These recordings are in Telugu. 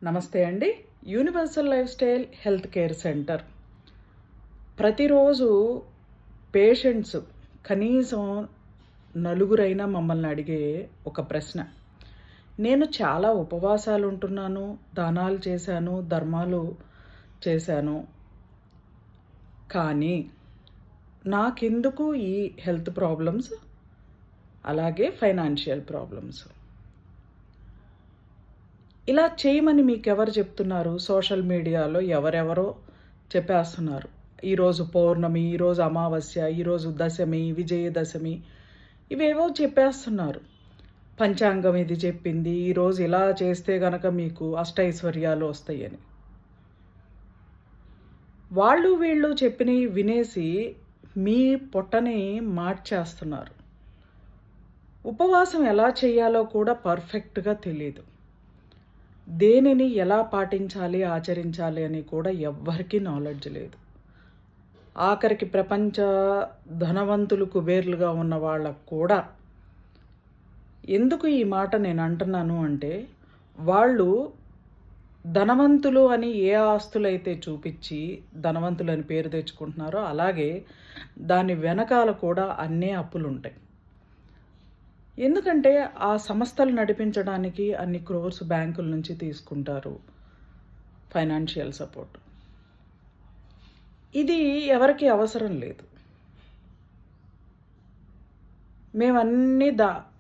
నమస్తే అండి. Universal life style health care centre ప్రతిరోజు పేషెంట్స్ కనీసం నలుగురైనా మమ్మల్ని అడిగే ఒక ప్రశ్న. నేను చాలా ఉపవాసాలు ఉంటున్నాను, దానాలు చేశాను, ధర్మాలు చేశాను, కానీ నాకెందుకు ఈ హెల్త్ ప్రాబ్లమ్స్, అలాగే ఫైనాన్షియల్ ప్రాబ్లమ్స్? ఇలా చేయమని మీకెవరు చెప్తున్నారు? సోషల్ మీడియాలో ఎవరెవరో చెప్పేస్తున్నారు. ఈరోజు పౌర్ణమి, ఈరోజు అమావాస్య, ఈరోజు దశమి, విజయదశమి, ఇవేవో చెప్పేస్తున్నారు. పంచాంగం ఇది చెప్పింది, ఈరోజు ఇలా చేస్తే గనక మీకు అష్టైశ్వర్యాలు వస్తాయని. వాళ్ళు వీళ్ళు చెప్పినవి వినేసి మీ పొట్టని మార్చేస్తున్నారు. ఉపవాసం ఎలా చేయాలో కూడా పర్ఫెక్ట్గా తెలియదు. దేనిని ఎలా పాటించాలి, ఆచరించాలి అని కూడా ఎవ్వరికీ నాలెడ్జ్ లేదు. ఆఖరికి ప్రపంచ ధనవంతులు, కుబేర్లుగా ఉన్న వాళ్ళకు కూడా. ఎందుకు ఈ మాట నేను అంటున్నాను అంటే, వాళ్ళు ధనవంతులు అని ఏ ఆస్తులైతే చూపించి ధనవంతులని పేరు తెచ్చుకుంటున్నారో, అలాగే దాని వెనకాల కూడా అన్నీ అప్పులు ఉంటాయి. ఎందుకంటే ఆ సంస్థలు నడిపించడానికి అన్ని క్రోర్స్ బ్యాంకుల నుంచి తీసుకుంటారు ఫైనాన్షియల్ సపోర్ట్. ఇది ఎవరికి అవసరం లేదు. మేము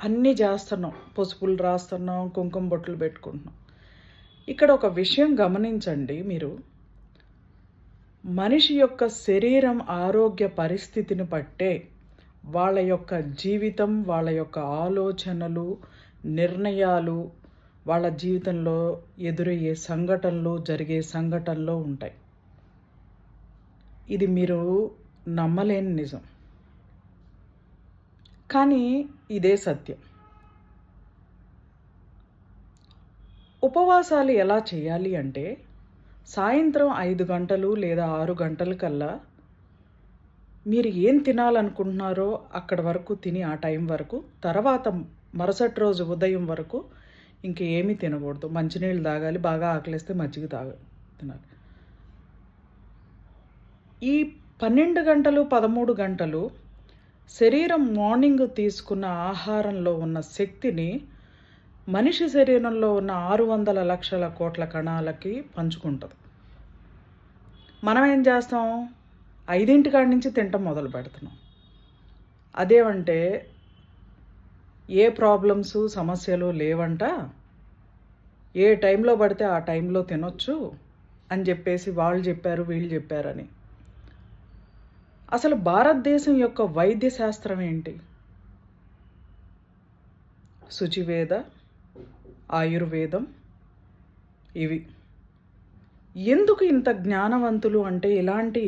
అన్నీ చేస్తున్నాం, పసుపులు రాస్తున్నాం, కుంకుమ బొట్లు పెట్టుకుంటున్నాం. ఇక్కడ ఒక విషయం గమనించండి మీరు. మనిషి యొక్క శరీరం ఆరోగ్య పరిస్థితిని బట్టే వాళ్ళ యొక్క జీవితం, వాళ్ళ యొక్క ఆలోచనలు, నిర్ణయాలు, వాళ్ళ జీవితంలో ఎదురయ్యే సంఘటనలు, జరిగే సంఘటనలు ఉంటాయి. ఇది మీరు నమ్మలేని నిజం, కానీ ఇదే సత్యం. ఉపవాసాలు ఎలా చేయాలి అంటే, సాయంత్రం 5 గంటలు లేదా 6 గంటల కల్లా మీరు ఏం తినాలనుకుంటున్నారో అక్కడ వరకు తిని, ఆ టైం వరకు, తర్వాత మరుసటి రోజు ఉదయం వరకు ఇంకేమీ తినకూడదు. మంచినీళ్ళు తాగాలి, బాగా ఆకలిస్తే మజ్జిగ తినాలి. ఈ 12 గంటలు 13 గంటలు శరీరం మార్నింగ్ తీసుకున్న ఆహారంలో ఉన్న శక్తిని మనిషి శరీరంలో ఉన్న 600 లక్షల కోట్ల కణాలకి పంచుకుంటుంది. మనం ఏం చేస్తాం? 5 కాడి నుంచి తినటం మొదలు పెడుతున్నాం. అదేమంటే ఏ ప్రాబ్లమ్స్, సమస్యలు లేవంట, ఏ టైంలో పడితే ఆ టైంలో తినొచ్చు అని చెప్పేసి వాళ్ళు చెప్పారు, వీళ్ళు చెప్పారని. అసలు భారతదేశం యొక్క వైద్య శాస్త్రం ఏంటి? శుచివేద, ఆయుర్వేదం, ఇవి. ఎందుకు ఇంత జ్ఞానవంతులు అంటే ఇలాంటి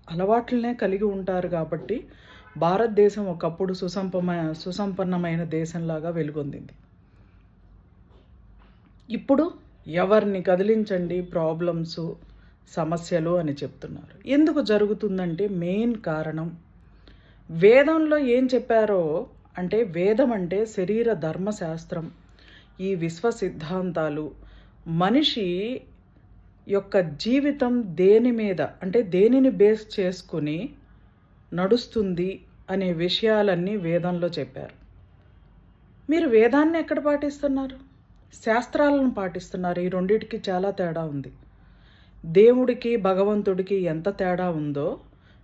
అలవాట్లనే కలిగి ఉంటారు కాబట్టి భారతదేశం ఒకప్పుడు సుసంపన్నమైన దేశంలాగా వెలుగొందింది. ఇప్పుడు ఎవరిని కదిలించండి ప్రాబ్లమ్స్, సమస్యలు అని చెప్తున్నారు. ఎందుకు జరుగుతుందంటే మెయిన్ కారణం, వేదంలో ఏం చెప్పారో అంటే, వేదం అంటే శరీర ధర్మశాస్త్రం, ఈ విశ్వ సిద్ధాంతాలు, మనిషి యొక్క జీవితం దేని మీద అంటే దేనిని బేస్ చేసుకుని నడుస్తుంది అనే విషయాలన్నీ వేదంలో చెప్పారు. మీరు వేదాన్ని ఎక్కడ పాటిస్తున్నారు? శాస్త్రాలను పాటిస్తున్నారు. ఈ రెండిటికి చాలా తేడా ఉంది. దేవుడికి, భగవంతుడికి ఎంత తేడా ఉందో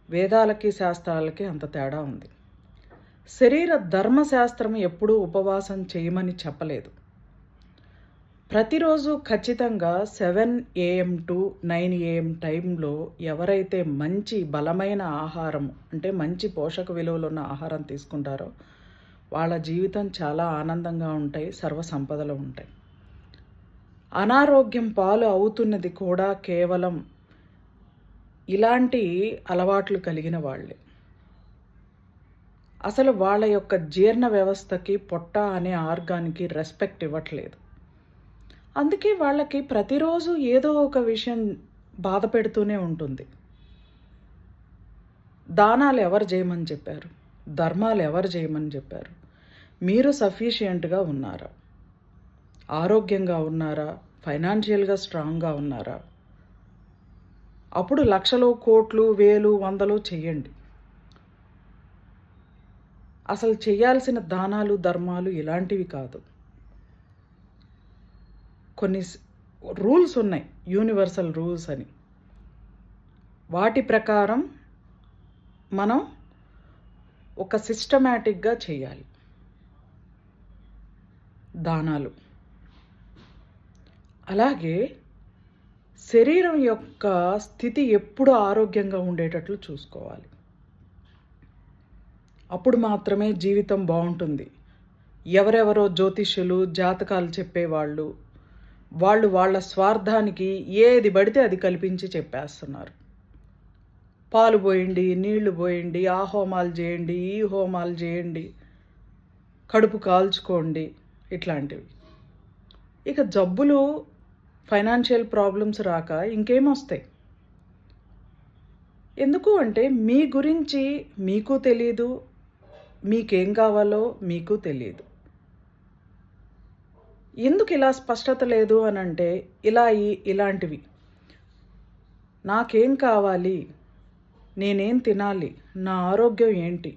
వేదాలకి, శాస్త్రాలకి అంత తేడా ఉంది. శరీర ధర్మశాస్త్రం ఎప్పుడూ ఉపవాసం చేయమని చెప్పలేదు. ప్రతిరోజు ఖచ్చితంగా 7 AM to 9 AM టైంలో ఎవరైతే మంచి బలమైన ఆహారం అంటే మంచి పోషక విలువలు ఉన్న ఆహారం తీసుకుంటారో వాళ్ళ జీవితం చాలా ఆనందంగా ఉంటాయి, సర్వసంపదలు ఉంటాయి. అనారోగ్యం పాలు అవుతున్నది కూడా కేవలం ఇలాంటి అలవాట్లు కలిగిన వాళ్ళే. అసలు వాళ్ళ యొక్క జీర్ణ వ్యవస్థకి, పొట్ట అనే ఆర్గాన్కి రెస్పెక్ట్ ఇవ్వట్లేదు. అందుకే వాళ్ళకి ప్రతిరోజు ఏదో ఒక విషయం బాధ పెడుతూనే ఉంటుంది. దానాలు ఎవరు చేయమని చెప్పారు? ధర్మాలు ఎవరు చేయమని చెప్పారు? మీరు సఫిషియెంట్గా ఉన్నారా? ఆరోగ్యంగా ఉన్నారా? ఫైనాన్షియల్గా స్ట్రాంగ్గా ఉన్నారా? అప్పుడు లక్షలు, కోట్లు, వేలు, వందలు చెయ్యండి. అసలు చేయాల్సిన దానాలు, ధర్మాలు ఇలాంటివి కాదు. కొన్ని రూల్స్ ఉన్నాయి, యూనివర్సల్ రూల్స్ అని. వాటి ప్రకారం మనం ఒక సిస్టమాటిక్గా చేయాలి దానాలు. అలాగే శరీరం యొక్క స్థితి ఎప్పుడు ఆరోగ్యంగా ఉండేటట్లు చూసుకోవాలి. అప్పుడు మాత్రమే జీవితం బాగుంటుంది. ఎవరెవరో జ్యోతిష్యులు, జాతకాలు చెప్పేవాళ్ళు, వాళ్ళ స్వార్థానికి ఏది పడితే అది కల్పించి చెప్పేస్తున్నారు. పాలు పోయండి, నీళ్లు పోయండి, ఆ హోమాలు చేయండి, ఈ హోమాలు చేయండి, కడుపు కాల్చుకోండి, ఇట్లాంటివి. ఇక జబ్బులు, ఫైనాన్షియల్ ప్రాబ్లమ్స్ రాక ఇంకేమొస్తాయి? ఎందుకు అంటే మీ గురించి మీకు తెలీదు, మీకేం కావాలో మీకు తెలియదు. ఎందుకు ఇలా స్పష్టత లేదు అని అంటే ఇలాంటివి. నాకేం కావాలి, నేనేం తినాలి, నా ఆరోగ్యం ఏంటి,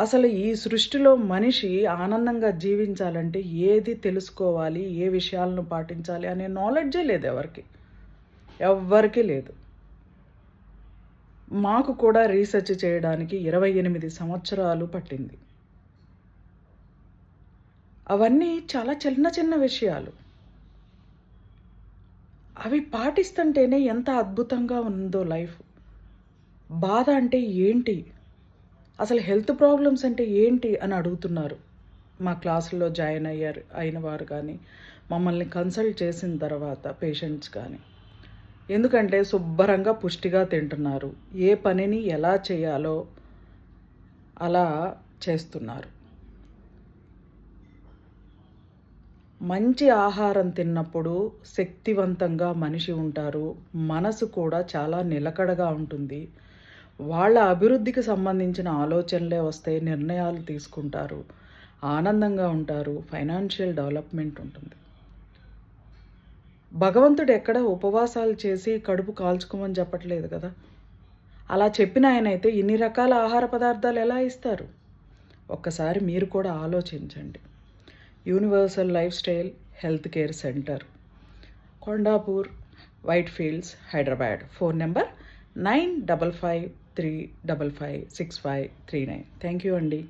అసలు ఈ సృష్టిలో మనిషి ఆనందంగా జీవించాలంటే ఏది తెలుసుకోవాలి, ఏ విషయాలను పాటించాలి అనే నాలెడ్జే లేదు ఎవ్వరికి లేదు. మాకు కూడా రీసెర్చ్ చేయడానికి 28 సంవత్సరాలు పట్టింది. అవన్నీ చాలా చిన్న చిన్న విషయాలు. అవి పాటిస్తుంటేనే ఎంత అద్భుతంగా ఉందో లైఫ్. బాధ అంటే ఏంటి, అసలు హెల్త్ ప్రాబ్లమ్స్ అంటే ఏంటి అని అడుగుతున్నారు మా క్లాసుల్లో జాయిన్ అయిన వారు కానీ, మమ్మల్ని కన్సల్ట్ చేసిన తర్వాత పేషెంట్స్ కానీ. ఎందుకంటే శుభ్రంగా పుష్టిగా తింటున్నారు, ఏ పనిని ఎలా చేయాలో అలా చేస్తున్నారు. మంచి ఆహారం తిన్నప్పుడు శక్తివంతంగా మనిషి ఉంటారు, మనసు కూడా చాలా నిలకడగా ఉంటుంది. వాళ్ళ అభివృద్ధికి సంబంధించిన ఆలోచనలే వస్తాయి, నిర్ణయాలు తీసుకుంటారు, ఆనందంగా ఉంటారు, ఫైనాన్షియల్ డెవలప్మెంట్ ఉంటుంది. భగవంతుడు ఎక్కడ ఉపవాసాలు చేసి కడుపు కాల్చుకోమని చెప్పట్లేదు కదా. అలా చెప్పిన ఆయన అయితే ఇన్ని రకాల ఆహార పదార్థాలు ఎలా ఇస్తారు? ఒక్కసారి మీరు కూడా ఆలోచించండి. Universal life style health care centre, Kondapur, white fields, Hyderabad. Phone number 9553556539. Thank you అండి.